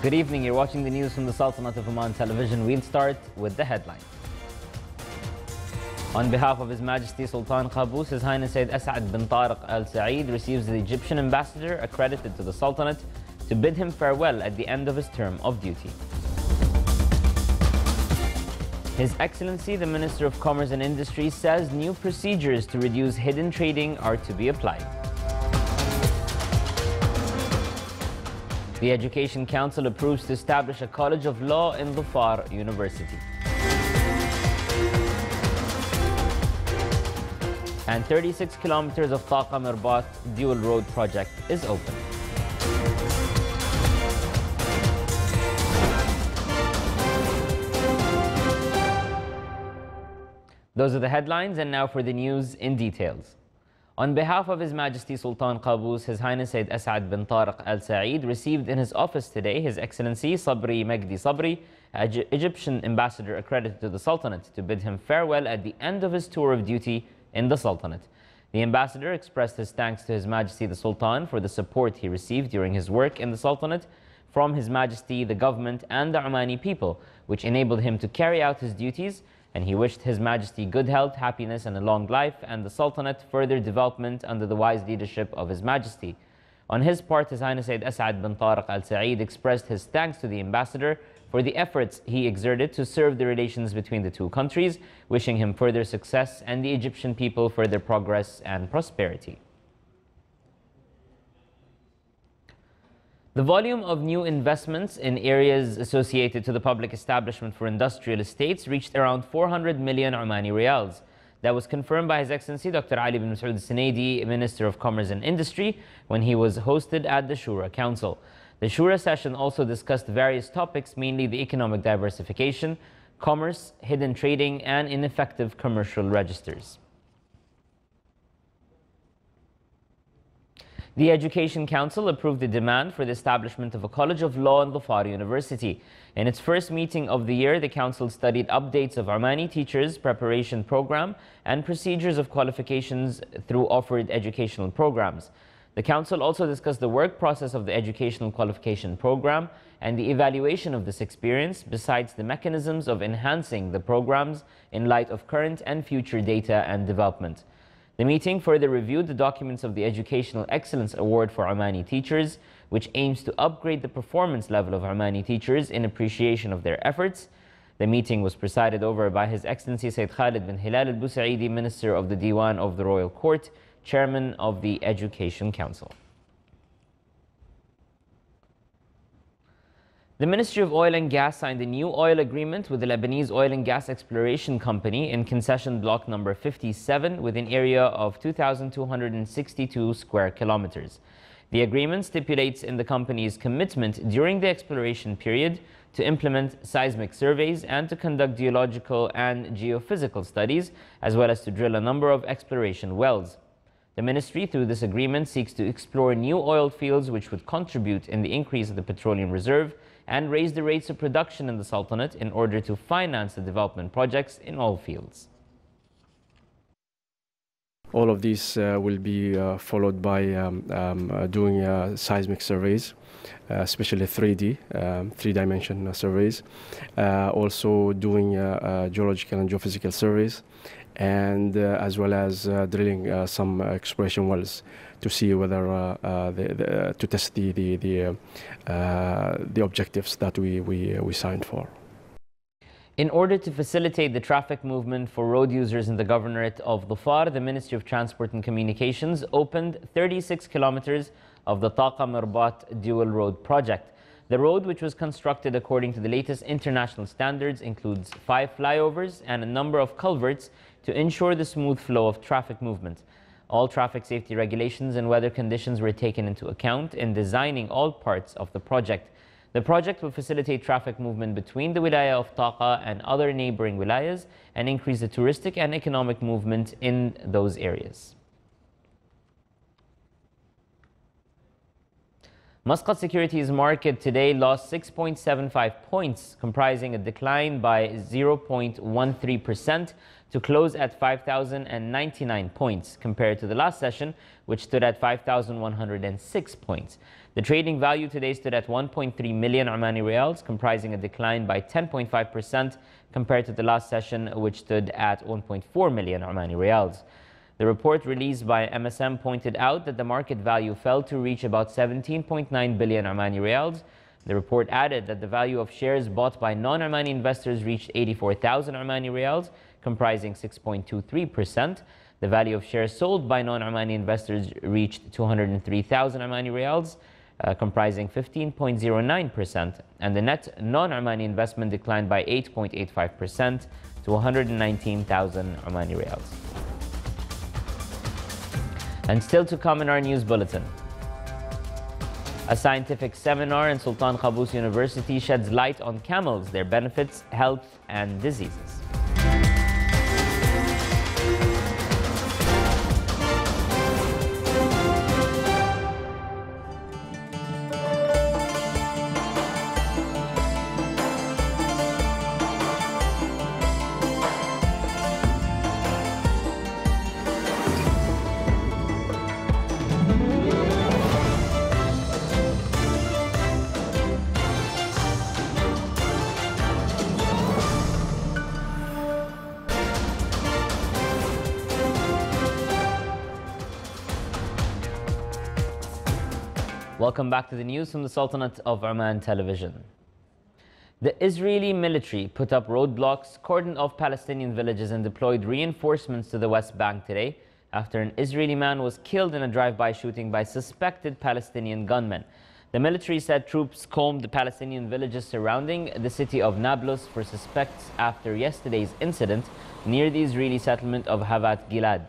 Good evening. You're watching the news from the Sultanate of Oman television. We'll start with the headline. On behalf of His Majesty Sultan Qaboos, His Highness Sayyid As'ad bin Tariq Al Saeed receives the Egyptian ambassador accredited to the Sultanate to bid him farewell at the end of his term of duty. His Excellency, the Minister of Commerce and Industry, says new procedures to reduce hidden trading are to be applied. The Education Council approves to establish a College of Law in Dhofar University. And 36 kilometers of Taqa Mirbat dual road project is open. Those are the headlines, and now for the news in details. On behalf of His Majesty Sultan Qaboos, His Highness Sayyid As'ad bin Tariq Al Saeed received in his office today His Excellency Sabri Magdi Sabri, Egyptian ambassador accredited to the Sultanate, to bid him farewell at the end of his tour of duty in the Sultanate. The ambassador expressed his thanks to His Majesty the Sultan for the support he received during his work in the Sultanate from His Majesty, the government and the Omani people, which enabled him to carry out his duties, and he wished His Majesty good health, happiness and a long life, and the Sultanate further development under the wise leadership of His Majesty. On his part, His Highness Sayyid As'ad bin Tariq Al Saeed expressed his thanks to the ambassador for the efforts he exerted to serve the relations between the two countries, wishing him further success and the Egyptian people further progress and prosperity. The volume of new investments in areas associated to the public establishment for industrial estates reached around 400 million Omani riyals. That was confirmed by His Excellency Dr. Ali bin Masood Al-Sunaidi, Minister of Commerce and Industry, when he was hosted at the Shura Council. The Shura session also discussed various topics, mainly the economic diversification, commerce, hidden trading, and ineffective commercial registers. The Education Council approved the demand for the establishment of a College of Law in Dhofar University. In its first meeting of the year, the Council studied updates of Omani teachers' preparation program and procedures of qualifications through offered educational programs. The Council also discussed the work process of the educational qualification program and the evaluation of this experience, besides the mechanisms of enhancing the programs in light of current and future data and development. The meeting further reviewed the documents of the Educational Excellence Award for Omani teachers, which aims to upgrade the performance level of Omani teachers in appreciation of their efforts. The meeting was presided over by His Excellency Sayyid Khalid bin Hilal Al-Busaidi, Minister of the Diwan of the Royal Court, Chairman of the Education Council. The Ministry of Oil and Gas signed a new oil agreement with the Lebanese Oil and Gas Exploration Company in concession block number 57 with an area of 2,262 square kilometers. The agreement stipulates in the company's commitment during the exploration period to implement seismic surveys and to conduct geological and geophysical studies, as well as to drill a number of exploration wells. The ministry, through this agreement, seeks to explore new oil fields which would contribute in the increase of the petroleum reserve and raise the rates of production in the Sultanate in order to finance the development projects in all fields. All of these will be followed by doing seismic surveys, especially 3D, three-dimension surveys, also doing geological and geophysical surveys, and as well as drilling some exploration wells to see whether to test the objectives that we signed for. In order to facilitate the traffic movement for road users in the Governorate of Dhofar, the Ministry of Transport and Communications opened 36 kilometers of the Taqa Mirbat dual road project. The road, which was constructed according to the latest international standards, includes 5 flyovers and a number of culverts to ensure the smooth flow of traffic movement. All traffic safety regulations and weather conditions were taken into account in designing all parts of the project. The project will facilitate traffic movement between the wilaya of Taqa and other neighboring wilayas and increase the touristic and economic movement in those areas. Muscat Securities Market today lost 6.75 points, comprising a decline by 0.13% to close at 5,099 points compared to the last session, which stood at 5,106 points. The trading value today stood at 1.3 million Omani Riyals, comprising a decline by 10.5% compared to the last session, which stood at 1.4 million Omani Riyals. The report released by MSM pointed out that the market value fell to reach about 17.9 billion Omani Riyals. The report added that the value of shares bought by non-Omani investors reached 84,000 Omani Riyals, comprising 6.23%. The value of shares sold by non-Omani investors reached 203,000 Omani Riyals, comprising 15.09%, and the net non-Omani investment declined by 8.85% to 119,000 Omani Riyals. And still to come in our news bulletin. A scientific seminar in Sultan Qaboos University sheds light on camels, their benefits, health, and diseases. Welcome back to the news from the Sultanate of Oman television. The Israeli military put up roadblocks, cordoned off Palestinian villages and deployed reinforcements to the West Bank today after an Israeli man was killed in a drive-by shooting by suspected Palestinian gunmen. The military said troops combed the Palestinian villages surrounding the city of Nablus for suspects after yesterday's incident near the Israeli settlement of Havat Gilad.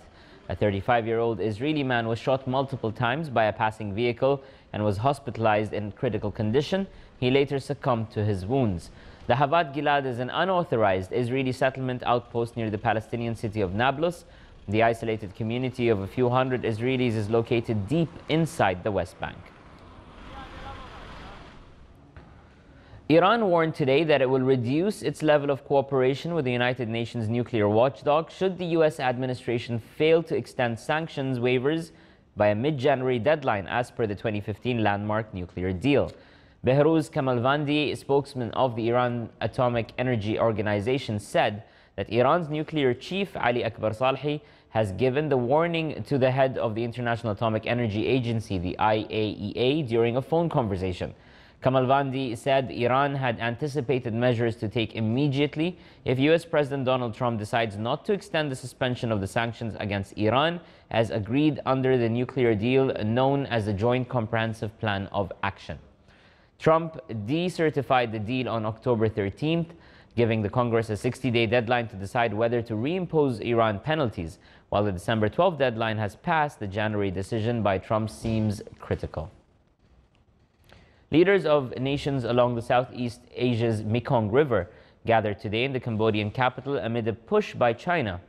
A 35-year-old Israeli man was shot multiple times by a passing vehicle and was hospitalized in critical condition. He later succumbed to his wounds. The Havat Gilad is an unauthorized Israeli settlement outpost near the Palestinian city of Nablus. The isolated community of a few hundred Israelis is located deep inside the West Bank. Iran warned today that it will reduce its level of cooperation with the United Nations nuclear watchdog should the U.S. administration fail to extend sanctions waivers by a mid-January deadline as per the 2015 landmark nuclear deal. Behrouz Kamalvandi, spokesman of the Iran Atomic Energy Organization, said that Iran's nuclear chief Ali Akbar Salhi has given the warning to the head of the International Atomic Energy Agency, the IAEA, during a phone conversation. Kamalvandi said Iran had anticipated measures to take immediately if U.S. President Donald Trump decides not to extend the suspension of the sanctions against Iran as agreed under the nuclear deal known as the Joint Comprehensive Plan of Action. Trump decertified the deal on October 13th, giving the Congress a 60-day deadline to decide whether to reimpose Iran penalties. While the December 12th deadline has passed, the January decision by Trump seems critical. Leaders of nations along the Southeast Asia's Mekong River gathered today in the Cambodian capital amid a push by China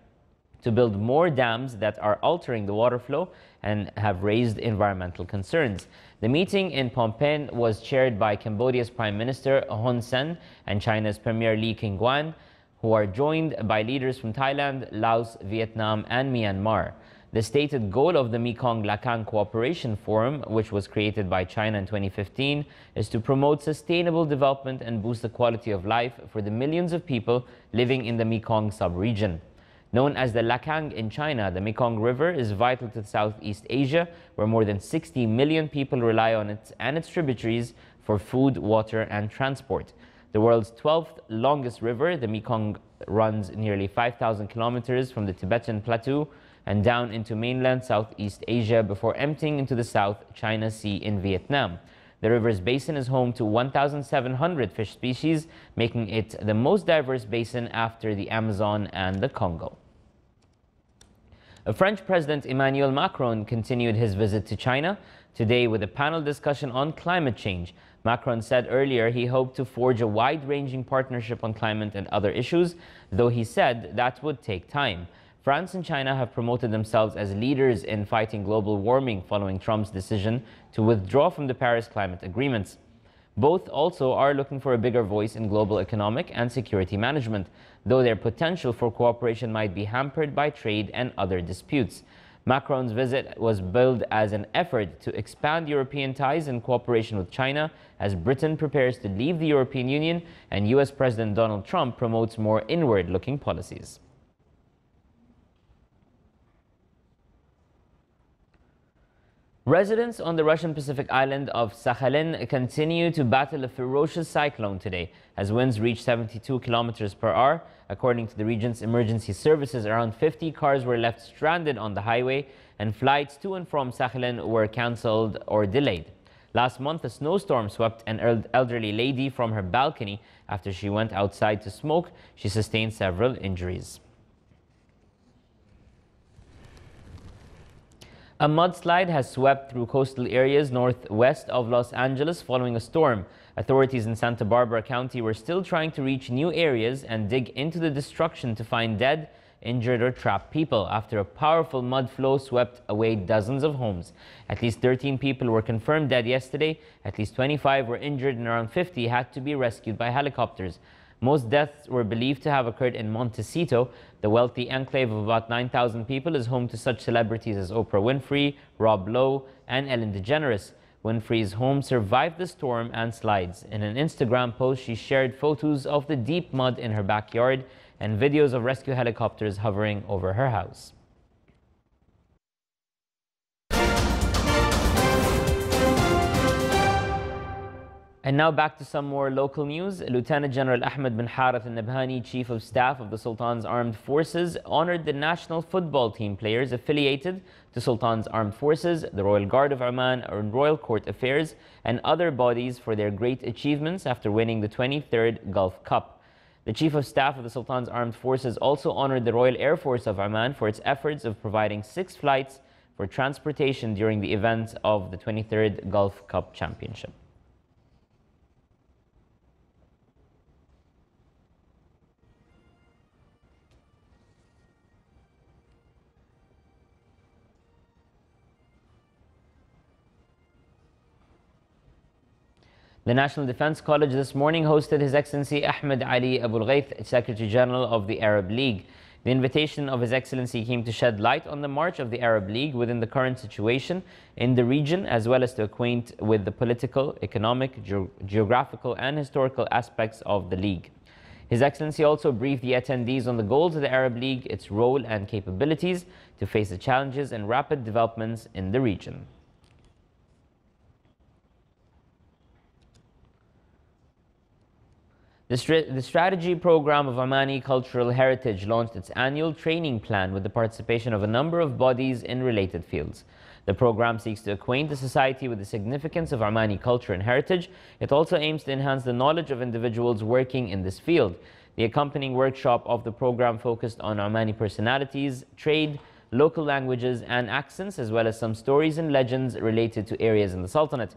to build more dams that are altering the water flow and have raised environmental concerns. The meeting in Phnom Penh was chaired by Cambodia's Prime Minister Hun Sen and China's Premier Lee King-guan, who are joined by leaders from Thailand, Laos, Vietnam, and Myanmar. The stated goal of the Mekong-Lakang Cooperation Forum, which was created by China in 2015, is to promote sustainable development and boost the quality of life for the millions of people living in the Mekong sub-region. Known as the Lakang in China, the Mekong River is vital to Southeast Asia, where more than 60 million people rely on it and its tributaries for food, water, and transport. The world's 12th longest river, the Mekong runs nearly 5,000 kilometers from the Tibetan Plateau and down into mainland Southeast Asia before emptying into the South China Sea in Vietnam. The river's basin is home to 1,700 fish species, making it the most diverse basin after the Amazon and the Congo. French President Emmanuel Macron continued his visit to China today with a panel discussion on climate change. Macron said earlier he hoped to forge a wide-ranging partnership on climate and other issues, though he said that would take time. France and China have promoted themselves as leaders in fighting global warming following Trump's decision to withdraw from the Paris climate agreements. Both also are looking for a bigger voice in global economic and security management, though their potential for cooperation might be hampered by trade and other disputes. Macron's visit was billed as an effort to expand European ties in cooperation with China as Britain prepares to leave the European Union and U.S. President Donald Trump promotes more inward-looking policies. Residents on the Russian Pacific island of Sakhalin continue to battle a ferocious cyclone today as winds reach 72 kilometers per hour. According to the region's emergency services, around 50 cars were left stranded on the highway and flights to and from Sakhalin were cancelled or delayed. Last month, a snowstorm swept an elderly lady from her balcony after she went outside to smoke. She sustained several injuries. A mudslide has swept through coastal areas northwest of Los Angeles following a storm. Authorities in Santa Barbara County were still trying to reach new areas and dig into the destruction to find dead, injured, or trapped people after a powerful mud flow swept away dozens of homes. At least 13 people were confirmed dead yesterday. At least 25 were injured and around 50 had to be rescued by helicopters. Most deaths were believed to have occurred in Montecito. The wealthy enclave of about 9,000 people is home to such celebrities as Oprah Winfrey, Rob Lowe, and Ellen DeGeneres. Winfrey's home survived the storm and slides. In an Instagram post, she shared photos of the deep mud in her backyard and videos of rescue helicopters hovering over her house. And now back to some more local news. Lieutenant General Ahmed bin Harith al-Nabhani, Chief of Staff of the Sultan's Armed Forces, honored the national football team players affiliated to Sultan's Armed Forces, the Royal Guard of Oman, and Royal Court Affairs, and other bodies for their great achievements after winning the 23rd Gulf Cup. The Chief of Staff of the Sultan's Armed Forces also honored the Royal Air Force of Oman for its efforts of providing 6 flights for transportation during the events of the 23rd Gulf Cup Championship. The National Defense College this morning hosted His Excellency Ahmed Ali Abul Ghayth, Secretary General of the Arab League. The invitation of His Excellency came to shed light on the march of the Arab League within the current situation in the region, as well as to acquaint with the political, economic, geographical, and historical aspects of the League. His Excellency also briefed the attendees on the goals of the Arab League, its role and capabilities to face the challenges and rapid developments in the region. The strategy program of Omani Cultural Heritage launched its annual training plan with the participation of a number of bodies in related fields. The program seeks to acquaint the society with the significance of Omani culture and heritage. It also aims to enhance the knowledge of individuals working in this field. The accompanying workshop of the program focused on Omani personalities, trade, local languages and accents, as well as some stories and legends related to areas in the Sultanate.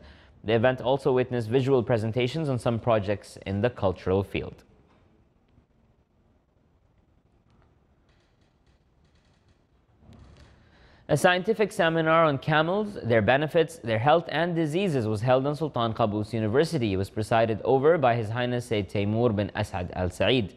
The event also witnessed visual presentations on some projects in the cultural field. A scientific seminar on camels, their benefits, their health and diseases was held in Sultan Qaboos University. It was presided over by His Highness Sayyid Taimur bin Asad Al Said.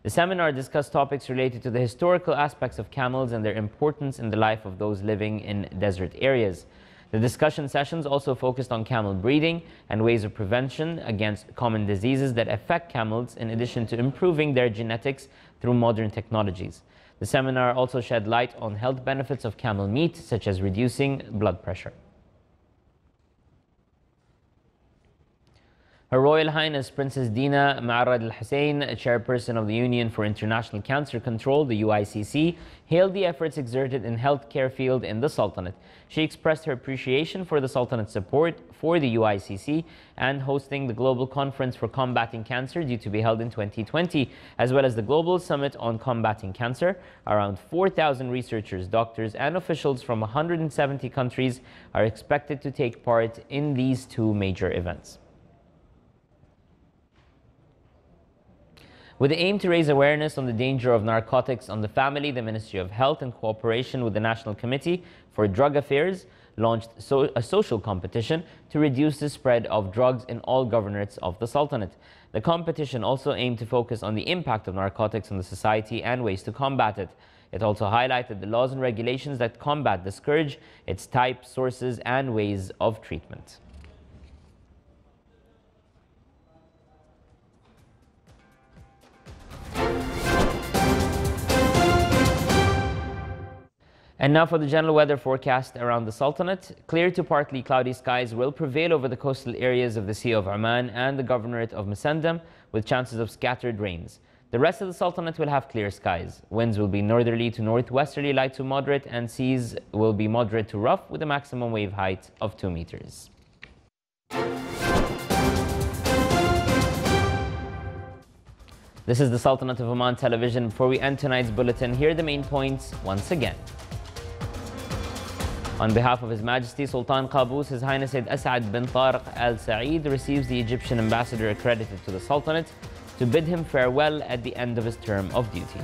The seminar discussed topics related to the historical aspects of camels and their importance in the life of those living in desert areas. The discussion sessions also focused on camel breeding and ways of prevention against common diseases that affect camels, in addition to improving their genetics through modern technologies. The seminar also shed light on health benefits of camel meat, such as reducing blood pressure. Her Royal Highness Princess Dina Ma'arad Al Hussein, chairperson of the Union for International Cancer Control, the UICC, hailed the efforts exerted in healthcare field in the Sultanate. She expressed her appreciation for the Sultanate's support for the UICC and hosting the Global Conference for Combating Cancer due to be held in 2020, as well as the Global Summit on Combating Cancer. Around 4,000 researchers, doctors and officials from 170 countries are expected to take part in these 2 major events. With the aim to raise awareness on the danger of narcotics on the family, the Ministry of Health, in cooperation with the National Committee for Drug Affairs, launched a social competition to reduce the spread of drugs in all governorates of the Sultanate. The competition also aimed to focus on the impact of narcotics on the society and ways to combat it. It also highlighted the laws and regulations that combat the scourge, its type, sources, and ways of treatment. And now for the general weather forecast around the Sultanate. Clear to partly cloudy skies will prevail over the coastal areas of the Sea of Oman and the Governorate of Musandam, with chances of scattered rains. The rest of the Sultanate will have clear skies. Winds will be northerly to northwesterly, light to moderate, and seas will be moderate to rough with a maximum wave height of 2 meters. This is the Sultanate of Oman television. Before we end tonight's bulletin, here are the main points once again. On behalf of His Majesty Sultan Qaboos, His Highness Sayyid As'ad bin Tariq Al Saeed receives the Egyptian ambassador accredited to the Sultanate to bid him farewell at the end of his term of duty.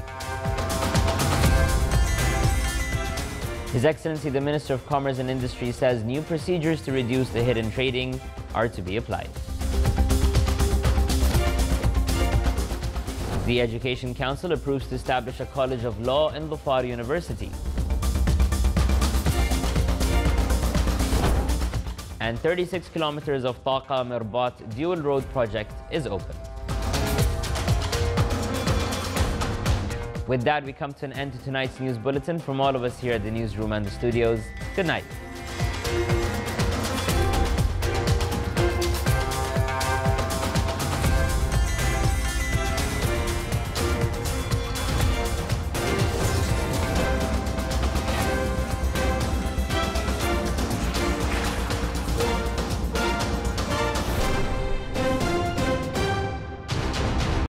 His Excellency the Minister of Commerce and Industry says new procedures to reduce the hidden trading are to be applied. The Education Council approves to establish a College of Law in Dhofar University. And 36 kilometers of Taqa Mirbat dual road project is open. With that, we come to an end to tonight's news bulletin. From all of us here at the newsroom and the studios, good night.